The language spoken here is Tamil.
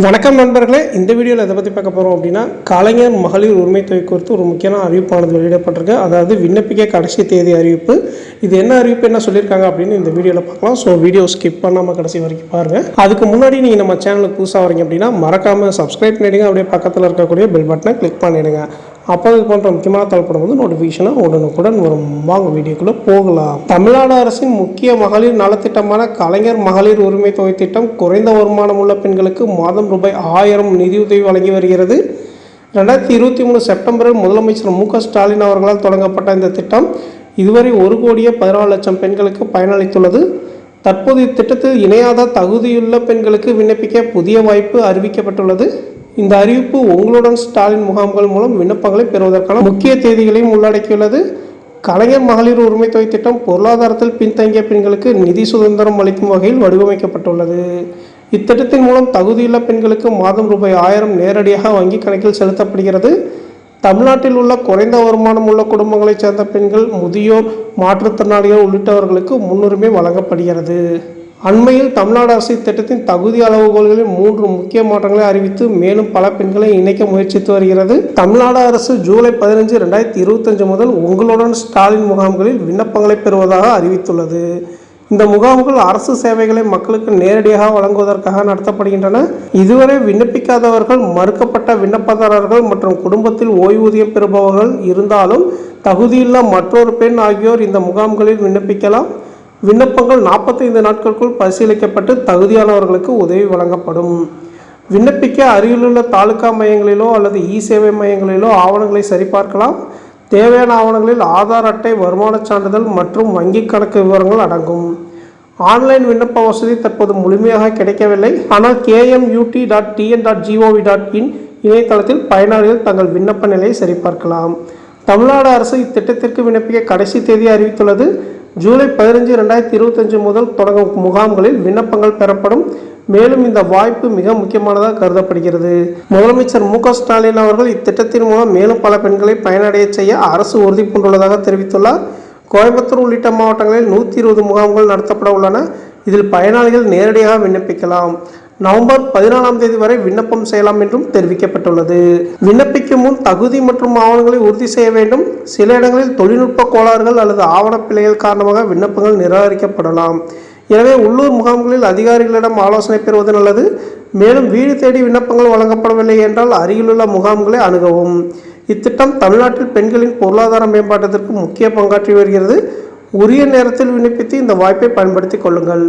வணக்கம் நண்பர்களே, இந்த வீடியோவில் எதை பற்றி பார்க்க போகிறோம் அப்படின்னா, கலைஞர் மகளிர் உரிமை தொகை குறித்து ஒரு முக்கியமான அறிவிப்பானது வெளியிடப்பட்டிருக்கு. அதாவது விண்ணப்பிக்க கடைசி தேதி அறிவிப்பு. இது என்ன அறிவிப்பு, என்ன சொல்லியிருக்காங்க அப்படின்னு இந்த வீடியோவில் பார்க்கலாம். ஸோ வீடியோ ஸ்கிப் பண்ணாமல் கடைசி வரைக்கும் பாருங்கள். அதுக்கு முன்னாடி நீங்கள் நம்ம சேனலுக்கு புதுசாக வரீங்க அப்படின்னா மறக்காமல் சப்ஸ்கிரைப் பண்ணிவிடுங்க. அப்படியே பக்கத்தில் இருக்கக்கூடிய பெல் பட்டனை கிளிக் பண்ணிவிடுங்க. அப்போ இது போன்ற முக்கியமான தகவல் போது நோட்டிஃபிகேஷனாக உடனுக்குடன் வரும். வாங்க வீடியோக்குள்ளே போகலாம். தமிழ்நாடு அரசின் முக்கிய மகளிர் நலத்திட்டமான கலைஞர் மகளிர் உரிமை தொகை திட்டம் குறைந்த வருமானம் உள்ள பெண்களுக்கு மாதம் ரூபாய் 1000 நிதியுதவி வழங்கி வருகிறது. 2023 செப்டம்பரில் முதலமைச்சர் மு க ஸ்டாலின் அவர்களால் தொடங்கப்பட்ட இந்த திட்டம் இதுவரை 1,14,00,000 பெண்களுக்கு பயனளித்துள்ளது. தற்போது இத்திட்டத்தில் இணையாத தகுதியுள்ள பெண்களுக்கு விண்ணப்பிக்க புதிய வாய்ப்பு அறிவிக்கப்பட்டுள்ளது. இந்த அறிவிப்பு உங்களுடன் ஸ்டாலின் முகாம்கள் மூலம் விண்ணப்பங்களை பெறுவதற்கான முக்கிய தேதிகளையும் உள்ளடக்கியுள்ளது. கலைஞர் மகளிர் உரிமை தொகை திட்டம் பொருளாதாரத்தில் பின்தங்கிய பெண்களுக்கு நிதி சுதந்திரம் அளிக்கும் வகையில் வடிவமைக்கப்பட்டுள்ளது. இத்திட்டத்தின் மூலம் தகுதியுள்ள பெண்களுக்கு மாதம் ரூபாய் 1000 நேரடியாக வங்கி கணக்கில் செலுத்தப்படுகிறது. தமிழ்நாட்டில் உள்ள குறைந்த வருமானம் உள்ள குடும்பங்களைச் சேர்ந்த பெண்கள், முதியோர், மாற்றுத்திறனாளிகள் உள்ளிட்டவர்களுக்கு முன்னுரிமை வழங்கப்படுகிறது. அண்மையில் தமிழ்நாடு அரசு இத்திட்டத்தின் தகுதி அளவுகோல்களில் 3 முக்கிய மாற்றங்களை அறிவித்து மேலும் பல பெண்களை இணைக்க முயற்சித்து வருகிறது. தமிழ்நாடு அரசு ஜூலை 15, 2025 முதல் உங்களுடன் ஸ்டாலின் முகாம்களில் விண்ணப்பங்களை பெறுவதாக அறிவித்துள்ளது. இந்த முகாம்கள் அரசு சேவைகளை மக்களுக்கு நேரடியாக வழங்குவதற்காக நடத்தப்படுகின்றன. இதுவரை விண்ணப்பிக்காதவர்கள், மறுக்கப்பட்ட விண்ணப்பதாரர்கள் மற்றும் குடும்பத்தில் ஓய்வூதியம் பெறுபவர்கள் இருந்தாலும் தகுதியுள்ள மற்றொரு பெண் ஆகியோர் இந்த முகாம்களில் விண்ணப்பிக்கலாம். விண்ணப்பங்கள் 45 நாட்களுக்குள் பரிசீலிக்கப்பட்டு தகுதியானவர்களுக்கு உதவி வழங்கப்படும். விண்ணப்பிக்க அருகிலுள்ள தாலுகா மையங்களிலோ அல்லது சேவை மையங்களிலோ ஆவணங்களை சரிபார்க்கலாம். தேவையான ஆவணங்களில் ஆதார் அட்டை, வருமானச் சான்றிதழ் மற்றும் வங்கி கணக்கு விவரங்கள் அடங்கும். ஆன்லைன் விண்ணப்ப வசதி தற்போது முழுமையாக கிடைக்கவில்லை. ஆனால் kmut.tn.gov.in இணையதளத்தில் பயனாளிகள் தங்கள் விண்ணப்ப நிலையை சரிபார்க்கலாம். தமிழ்நாடு அரசு இத்திட்டத்திற்கு விண்ணப்பிக்க கடைசி தேதி அறிவித்துள்ளது. ஜூலை 15, 2025 முதல் தொடங்கும் முகாம்களில் விண்ணப்பங்கள் பெறப்படும். மேலும் இந்த வாய்ப்பு மிக முக்கியமானதாக கருதப்படுகிறது. முதலமைச்சர் மு க ஸ்டாலின் அவர்கள் இத்திட்டத்தின் மூலம் மேலும் பல பெண்களை பயனடைய செய்ய அரசு உறுதி பூண்டுள்ளதாக தெரிவித்துள்ளார். கோயம்புத்தூர் உள்ளிட்ட மாவட்டங்களில் 120 முகாம்கள் நடத்தப்பட உள்ளன. இதில் பயனாளிகள் நேரடியாக விண்ணப்பிக்கலாம். நவம்பர் 14 வரை விண்ணப்பம் செய்யலாம் என்றும் தெரிவிக்கப்பட்டுள்ளது. விண்ணப்பிக்கும் முன் தகுதி மற்றும் ஆவணங்களை உறுதி செய்ய வேண்டும். சில இடங்களில் தொழில்நுட்ப கோளாறுகள் அல்லது ஆவணப்பிழைகள் காரணமாக விண்ணப்பங்கள் நிராகரிக்கப்படலாம். எனவே உள்ளூர் முகாம்களில் அதிகாரிகளிடம் ஆலோசனை பெறுவது நல்லது. மேலும் வீடு தேடி விண்ணப்பங்கள் வழங்கப்படவில்லை என்றால் அருகிலுள்ள முகாம்களை அணுகவும். இத்திட்டம் தமிழ்நாட்டில் பெண்களின் பொருளாதார மேம்பாட்டத்திற்கு முக்கிய பங்காற்றி வருகிறது. உரிய நேரத்தில் விண்ணப்பித்து இந்த வாய்ப்பை பயன்படுத்திக் கொள்ளுங்கள்.